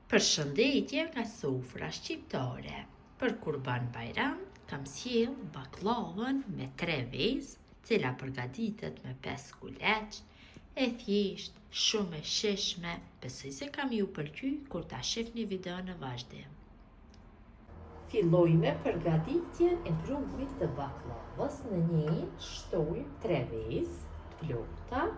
Përshëndetje nga sofra shqiptare. Për Kurban Bajram kam sjell baklavën me 3 vezë, cila përgatitet me 5 kuleç, e thjesht, shumë e shishme. Besoj se kam ju pëlqy kur ta shihni videon në vazhdim. Filloj me përgatitjen e brumit të baklavës. Në një shtojmë 3 vezë të plota,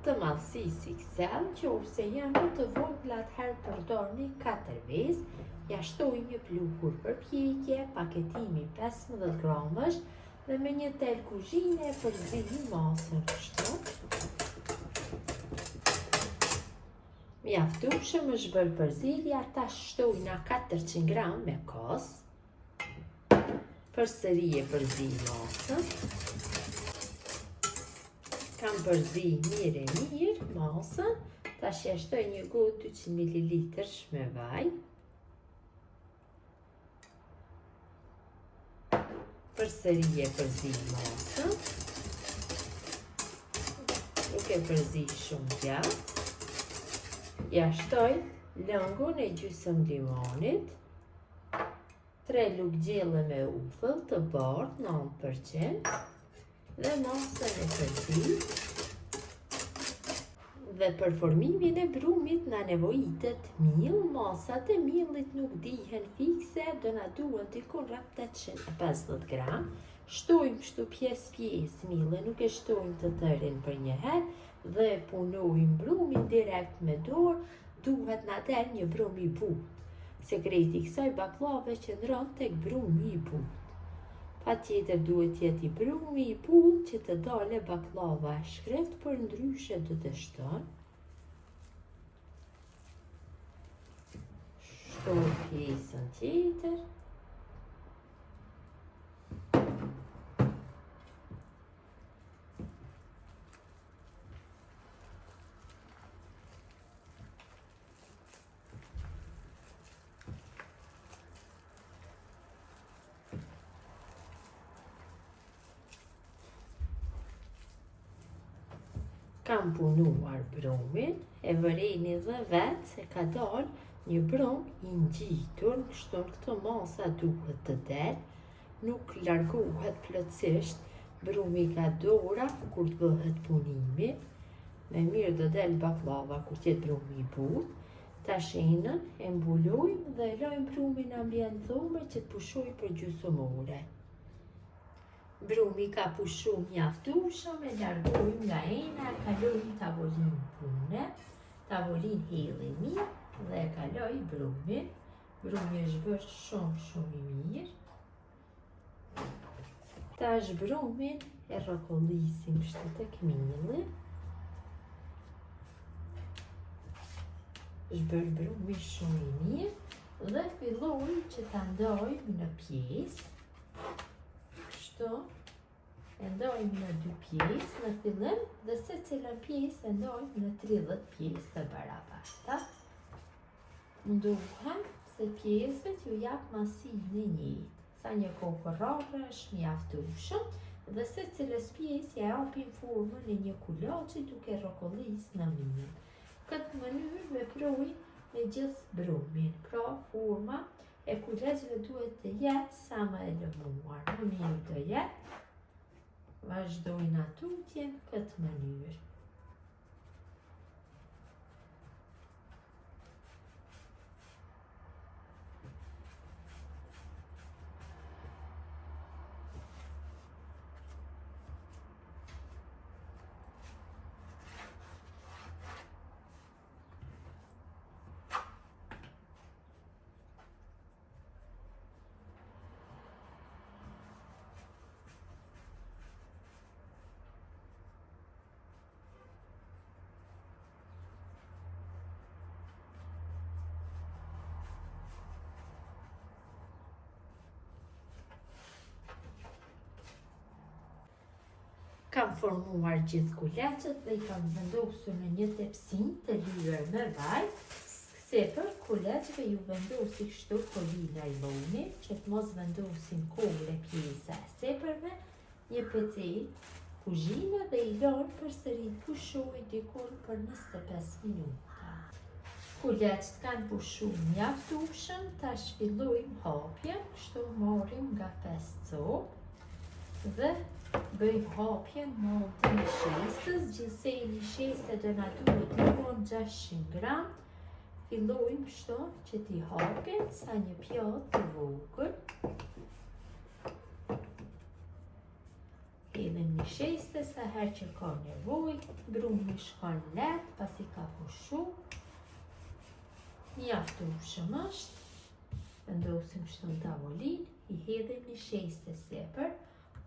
të madhësisë XL, qofse janë më të vogla atëherë përdorni 4 vezë. Ja shtoj një pluhur për pjekje, paketimi 15 gramësh dhe me një tel kuzhine përzini masën kështu. Mjaftueshëm është bërë përzierja, tash shtoj na 400 gram me kos. Përsëri e përzi masën. Kam përzi mirë masën, tash ja shtoj një gotë 200 ml me vaj. Përsëri e përzi masën. Nuk e përzi shumë gjatë. Ja shtoj lëngun e gjysmë limonit, 3 lugë gjelle me uthull të bardhë 9% dhe masën e përzi. Dhe për formimin e brumit na nevojitet miell. Masat e miellit nuk dihen fikse, do na duhen diku rreth 850 gram. Shtojmë kështu pjesë mielli, nuk e shtojmë të tërin për një herë dhe punojmë brumin direkt me dorë. Duhet na del një brum i butë. Sekreti i kësaj baklave qëndron tek brumi i butë. Patjetër duhet jetë i brumi i butë që të dale baklava e shkret, për ndryshe do të shton. Shtoj pjesën tjetër. Kam punuar brumin, e vëreni dhe vetë se ka dalë një brum i ngjitur, kështu në këtë masa duhet të del, nuk largohet plotësisht brumi nga dora kur të bëhet punimi. Me mirë do del baklava kur të jetë brumi i butë. Tashinën e mbulojmë dhe lojmë brumin në ambient dhomër që të pushoj për gjysmë ore. Brumi ka pushu mjaftueshëm, e largojmë nga ena, e kalojmë tavolinë pune, tavolinë helli mirë dhe e kaloj brumin. Brumi është bërë shumë i mirë. Tash brumin e rrokollisim kështu tek mielli. Është bërë brumi shumë i mirë dhe fillojmë që ta ndojmë në pjesë. E ndojmë në 2 pjesë në fillim dhe secilën pjesë e ndojmë në 30 pjesë të barabarta. Nduhem se pjesëve t'ju jap masinë e njëjtë. Sa një kokorrare është mjaftueshëm dhe secilës pjesë ja japim formën e një kulaçi duke rrokollisë në miell. Këtë mënyrë veproj me gjithë brumin, pra forma e kuleçve duhet të jetë sa më e lëmuar. Më mirë do jetë. Vazhdojnë atutje në këtë mënyrë. Kam formuar gjithë kuleçet dhe I kam vendosur në një tepsinë të lyer me vaj. Sepër kuleçve ju vendosi kështu kolina I loni, që të mos vendosin kohë e pjesa e sepërme, një pecet kuzhine dhe I lon përsëri pushoj dikur për 25 minuta. Kuleçt kanë pushu mjaftueshëm, tash fillojmë hapjen, kështu marrim nga 5 copë dhe bëjmë hapjen në mollën e shestës, gjithsej një shestë do na duhet limon 600 gram. Fillojmë kështu që t'i hapim sa një pjatë të vogël. Hedhim një shestë sa herë që ka nevojë, brumi shkon lehtë pasi ka pushu. Mjaftueshëm është. Vendosim kështu në tavolinë, i hedhim një shestë sipër,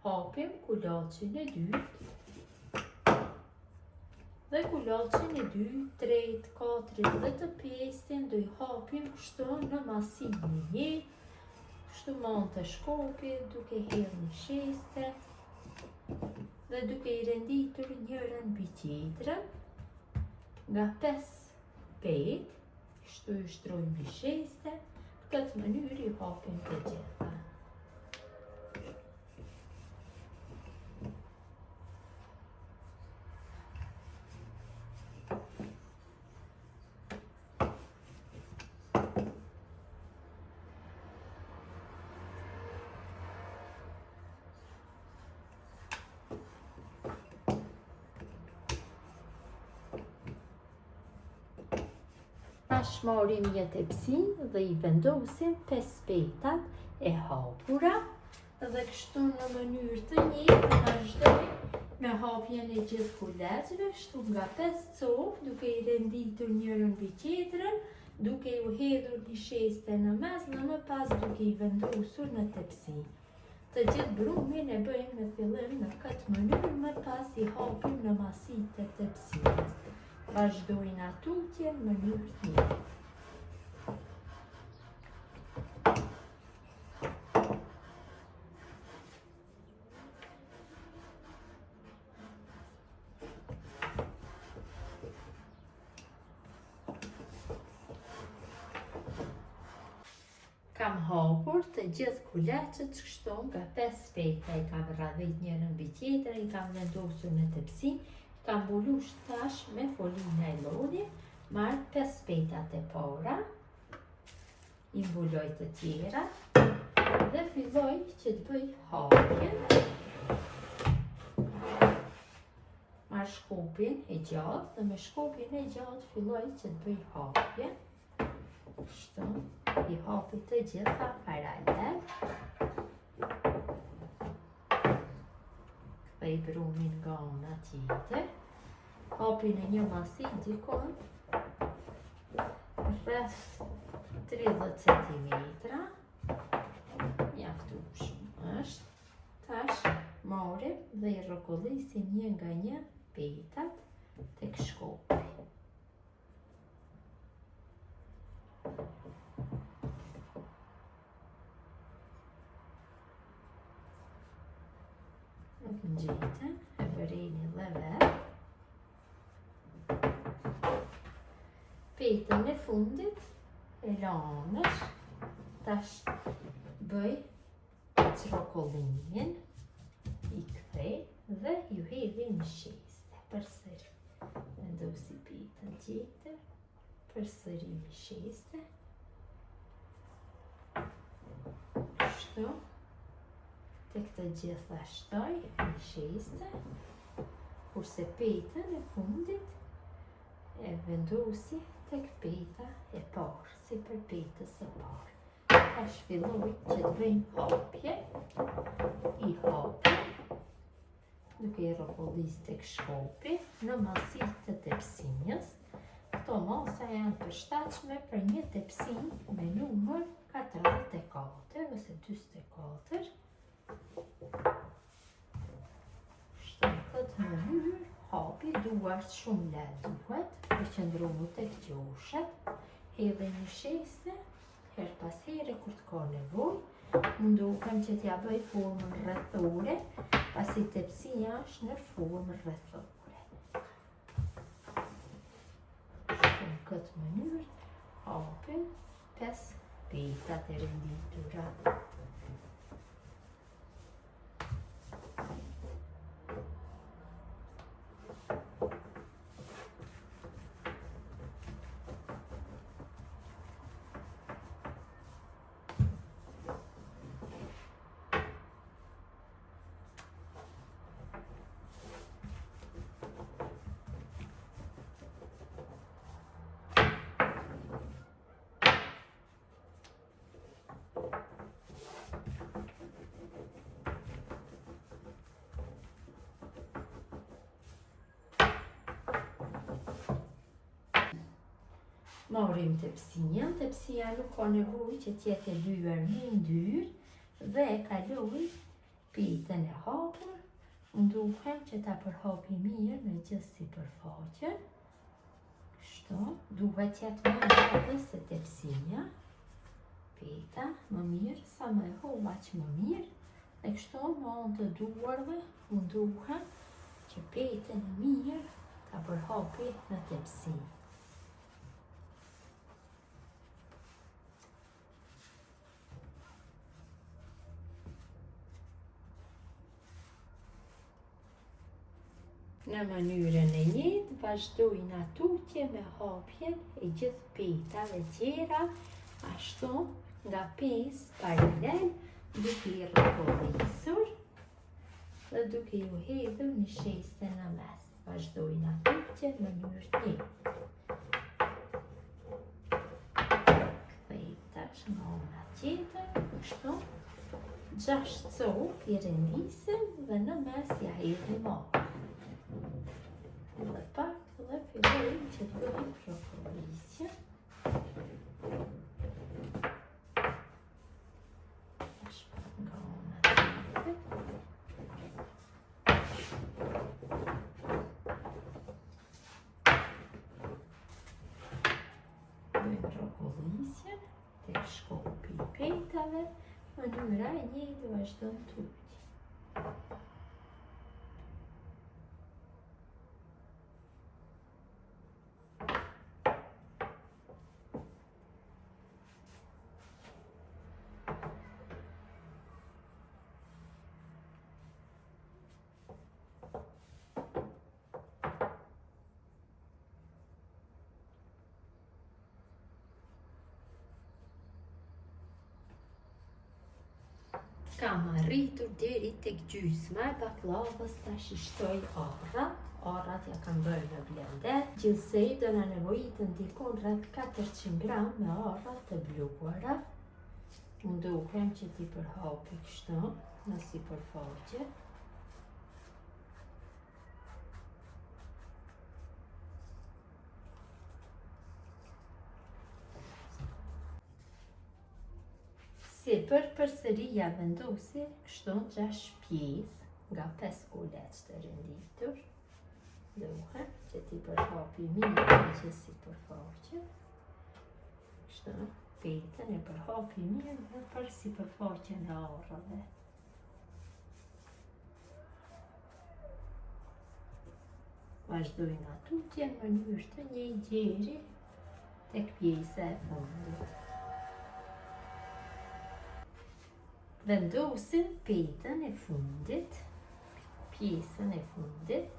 hapim kulaçin e dytë. Dhe kulaçin e dytë, tretë, katërt dhe të pestin do i hapim kështu në masinë e njëjtë, kështu manë të shkopit, duke hedhur një shestë dhe duke i renditur njërën mbi tjetrën nga 5 petë. Kështu i shtrojmë mbi shestë, në këtë mënyrë i hapim të gjitha. Tash marrim një tepsinë dhe i vendosim 5 petat e hapura dhe kështu në mënyrë të njëjtë vazhdojmë me hapjen e gjithë kuleçve, kështu nga 5 copë, duke i renditur njërën mbi tjetrën, duke u hedhur një shestë në mes dhe më pas duke i vendosur në tepsinë. Të gjithë brumin e bëjmë në fillim në këtë mënyrë, më pas i hapim në masitë e tepsinës. Vazhdojnë atutje në mënyrë të njëjtë. Kam hapur të gjithë kuleçet kështu nga 5 peta, i kam radhit njërën mbi tjetrën, i kam vendosur në tepsinë. Kam mbuluar tash me folinë najloni, marr 5 petat e para, i mbuloj të tjera dhe filloj që të bëj hapjen. Marr shkopin e gjatë dhe me shkopin e gjatë filloj që të bëj hapjen. Kështu, i hapi të gjitha paralel. Kthej brumin nga ana tjetër. Hapi në një masinë dikon rreth 30 cm. Mjaftueshëm është. Tash marrim dhe i rrokollisim një nga një petat tek shkopi. Nuk në gjitën, e bërini dhe vetë. Petën e fundit e lanësh, tash bëj çrokollimin, i kthej dhe ju hedhi në shestë përsëri. Vendosi petën tjetër, përsëri në shestë. Kështu. Tek të gjitha shtoj në shestë, kurse petën e fundit e vendosi tek peta e parë, si për petës e parë. Tash filloj që të bëjmë hapje, i hapje, duke i rrokollis tek shkopi në masitë të tepsinës. Këto masa janë përshtatshme për një tepsinë me numër 44 ose 44. Kështu në këtë mënyrë hapi duart shumë lehtë duhet, përqendrohu tek qoshet, hedhe një shestë, her pas here kur të ka nevojë, mundohem që t'ja bëj formën rrethore, pasi tepsia është në formë rrethore. Kështu në këtë mënyrë hapim 5 petat e renditura. Marrim tepsinë, tepsia nuk ka nevojë që t'jetë e lyer me ndyrë dhe e kaloj pitën e hapur. Nduhem që ta përhapi mirë me gjithë sipërfaqen. Kështu, duhet jetë më e hapur se tepsia. Pita më mirë, sa më e hapur aq më mirë. Dhe kështu me anë të duarve, munduhem që pitën e mirë ta përhapi në tepsi. Në mënyrën e njëjtë, vazhdojnë atutje me hapjen e gjithë pitave tjera, ashtu nga 5 paralel, duke i rrotullisur dhe duke ju hedhur një sheste në mes. Vazhdojnë atutje në mënyrë të njëjtë. Kthejmë tash nga ana tjetër, kështu. 6 copë i rendisim dhe në mes ja hedhim hapur. Dhe pak dhe fillojmë që të bëjmë rrotullisje. Nga ana tjetër. Bëjmë rrotullisjen tek shkopi i pitave, mënyra e njëjtë vazhdon tutje. Kam arritur deri tek gjysma e baklavës, tash i shtoj arrat. Arrat ja kam bërë në blender. Gjithsej do na nevojitën dikon rreth 400 gram me arrat të bluara. Munduhem që t'i përhapi kështu në sipërfaqe. Sipër përsëri ja vendosi kështu 6 pjesë nga 5 kuleç të renditur. Duhet që t'i përhapi mirë në gjithë sipërfaqen. Kështu, pitën e përhapi mirë dhe për sipërfaqen e arrave. Vazhdojnë atutje në mënyrë të njëjtë deri tek pjesa e fundit. Vendosim pitën e fundit, pjesën e fundit.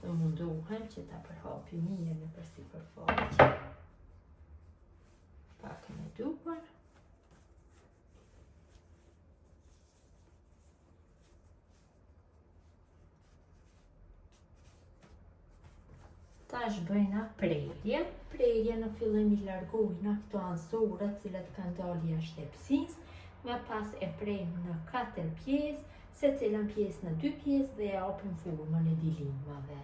Dhe munduhem që ta përhapi mirë nëpër sipërfaqe. Pak me duar. Tash bëjna prerje. Prerje në fillim i largojna këto ansorat cilat kanë dalë jashtë tepsisë, më pas e prejmë në 4 pjesë, secila pjesë në 2 pjesë dhe e hapim formën e dilimave.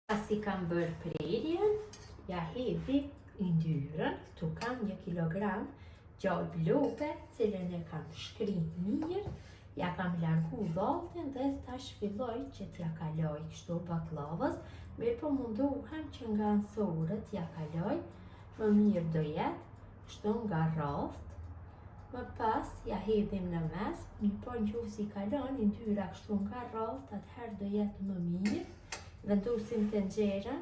Pasi kam bërë prerjen, ja hedhi yndyrën. Këtu kam 1 kilogram gjallë blope, cilën e kam shkrinë mirë, ja kam largu dhaltin dhe tash filloj që t'ja kaloj kështu baklavës, mirë po munduhem që nga ansorët ja kaloj, më mirë do jetë kështu nga rraft. Më pas ja hedhim në mes, mirë po nëse kalon yndyra kështu nga rraft, atëherë do jetë më mirë. Vendosim tenxherën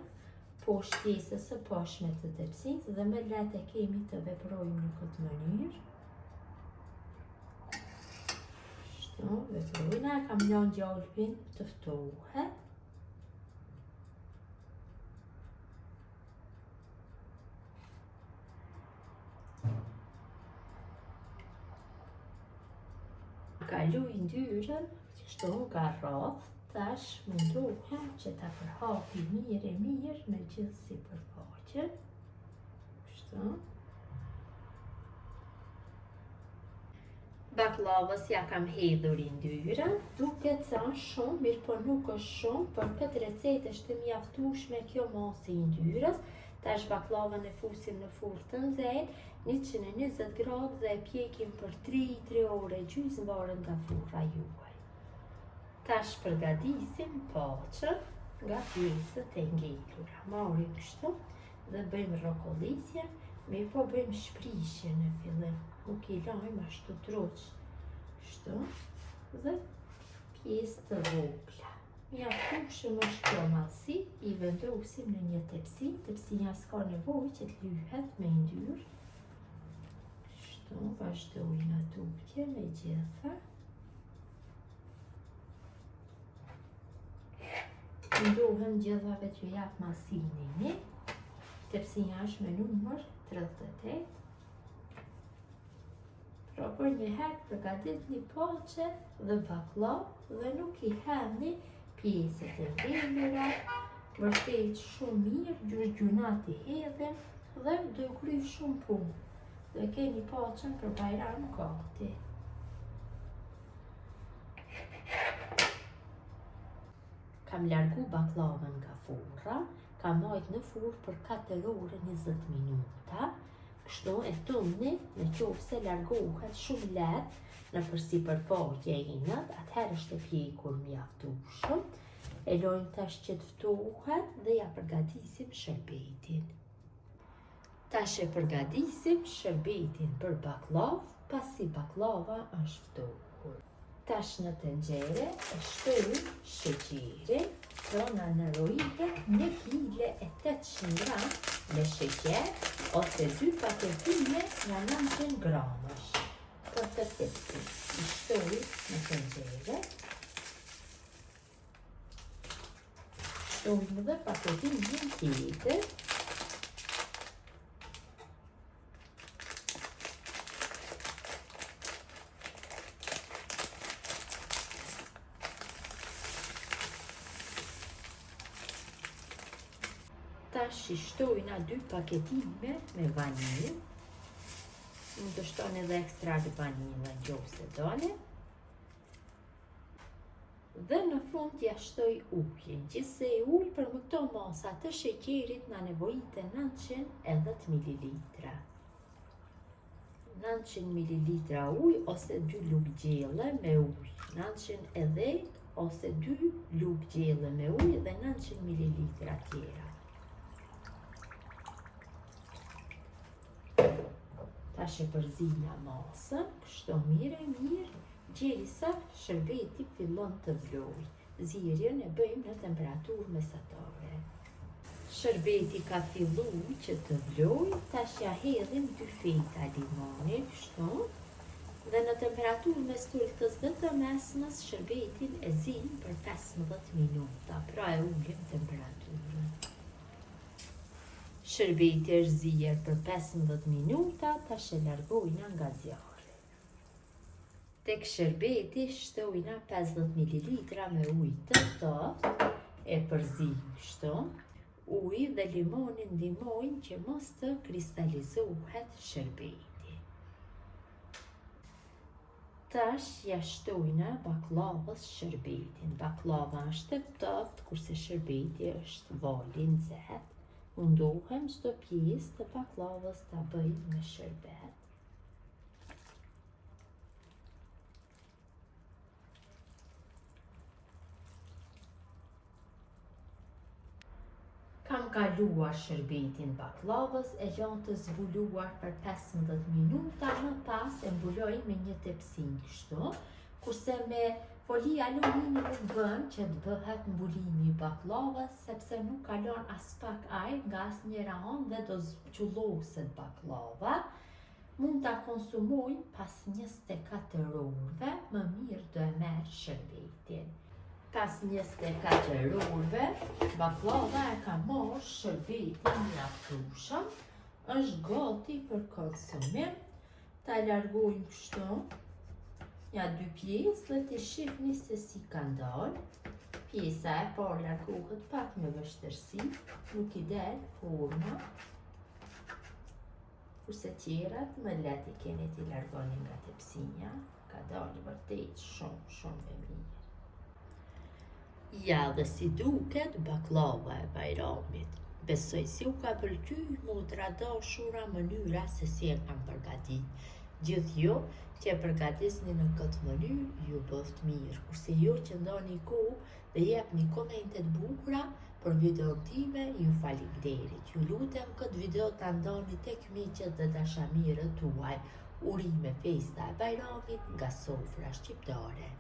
poshtë pjesës së poshtme të tepsisë dhe më lehtë e kemi të veprojmë në këtë mënyrë. Kështu, veprojna, kam lënë gjalpin të ftohet. Kaluj ndyrën, kështu nga rroth, tash mundohem që ta përhapi mirë në gjithë sipërfaqen. Kështu. Baklavës ja kam hedhur ndyrën, duket se është shumë, mirë po nuk është shumë, për këtë recetë është të mjaftueshme kjo masë i ndyrës. Tash baklavën e fusim në furrë të nxehtë, 120 gradë dhe e pjekim për 3 ore gjysmë varet nga furra juaj. Tash përgatisim paqën nga pjesët e ngelura. Marrim kështu dhe bëjmë rrokollisje, mirë po bëjmë shprishje në fillim. Nuk i lajmë ashtu troq. Kështu dhe pjesë të vogla. Mjaftueshëm është kjo masi, i vendosim në një tepsi. Tepsia s'ka nevojë që të lyhet me ndyrë. Kështu, vazhdojnë tutje me gjitha. Mundohem gjithave që jap masinimi. Tepsia është me numër 38. Pra për një herë përgatitni paqe dhe baklavë dhe nuk i hedhni pjesët e ngelura, vërtet shumë mirë, gjunat i hedhim dhe do kryj shumë punë. Dhe keni paqen për bajram gati. Kam largu baklavën nga furra, kam majt në furrë për 4 ore 20 minuta. Kështu e tundni, në qoftë se largohet shumë lehtë në sipërfaqe e inët, atëherë është e pjekur mjaftueshëm. E lojmë tash që të ftohet dhe ja përgatisim shërbetin. Tash e përgatisim shërbetin për baklavë, pasi baklava është ftohur. Tash në tenxhere e shtojmë sheqerin, prona në rojike 1,800 gram me sheqer ose 2 paketime nga 900 gramësh. Për të tepsi, i shtoj në tenxhere. Shtojmë dhe paketimin tjetër. Tash i shtojna 2 paketime me vanilë. Mund të shtoni edhe ekstrakt vanilë nëse doni. Dhe në fund ja shtoj ujin, gjithse uji për më këto masa të sheqerit na nevojitet 910 ml. 900 ml ujë ose 2 lugë gjelle me ujë. 910 ose 2 lugë gjelle me ujë dhe 900 ml tjera. Tash e përzina masën, kështu mirë, gjerisa shërbeti fillon të vlojë. Zierjen e bëjmë në temperaturë mesatare. Shërbeti ka filluar që të vlojë, tash ja hedhim 2 feta limoni, kështu. Dhe në temperaturë mes tultës dhe të mesmes, shërbetin e zim për 15 minuta, pra e ulim temperaturën. Shërbeti është zier për 15 minuta, tash e largojna nga zjarri. Tek shërbeti shtojna 50 ml me ujë të ftohtë, e përzim kështu. Uji dhe limoni ndihmojnë që mos të kristalizohet shërbeti. Tash ja shtojna baklavës shërbetin. Baklava është e ftohtë, kurse shërbeti është val i nxehtë. Mundohem çdo pjesë të baklavës ta bëjmë me shërbet. Kam kaluar shërbetin baklavës, e lënë të zbuluar për 15 minuta, më pas e mbuloj me një tepsi kështu, kurse me Folia alumini nuk bën që të bëhet mbulimi i baklavës sepse nuk kalon as pak ajër nga asnjëra anë dhe do zgjulloset baklava. Mund ta konsumojnë pas 24 orëve, më mirë do e merr shërbetin. Pas 24 orëve, baklava e ka marrë shërbetin mjaftueshëm, është gati për konsumim. Ta largojmë kështu ja 2 pjesë dhe të shihni se si ka ndalë. Pjesa e parë largohet pak me vështirësi, nuk i del forma, kurse tjerat më lehtë i keni t'i largoni nga tepsinja, ka dalë vërtet shumë e mirë. Ja dhe si duket baklava e Bajramit. Besoj si u ka pëlqy motra dashura mënyra se si e kam përgatit. Gjithë jo që e përgatisni në këtë mënyrë ju bëft mirë, kurse jo që ndoni kohë dhe jepni komente të bukura për videon time, ju faleminderit. Ju lutem këtë video ta ndoni tek miqet dhe dashamirët tuaj. Urime festa e Bajramit nga Sofra Shqiptare.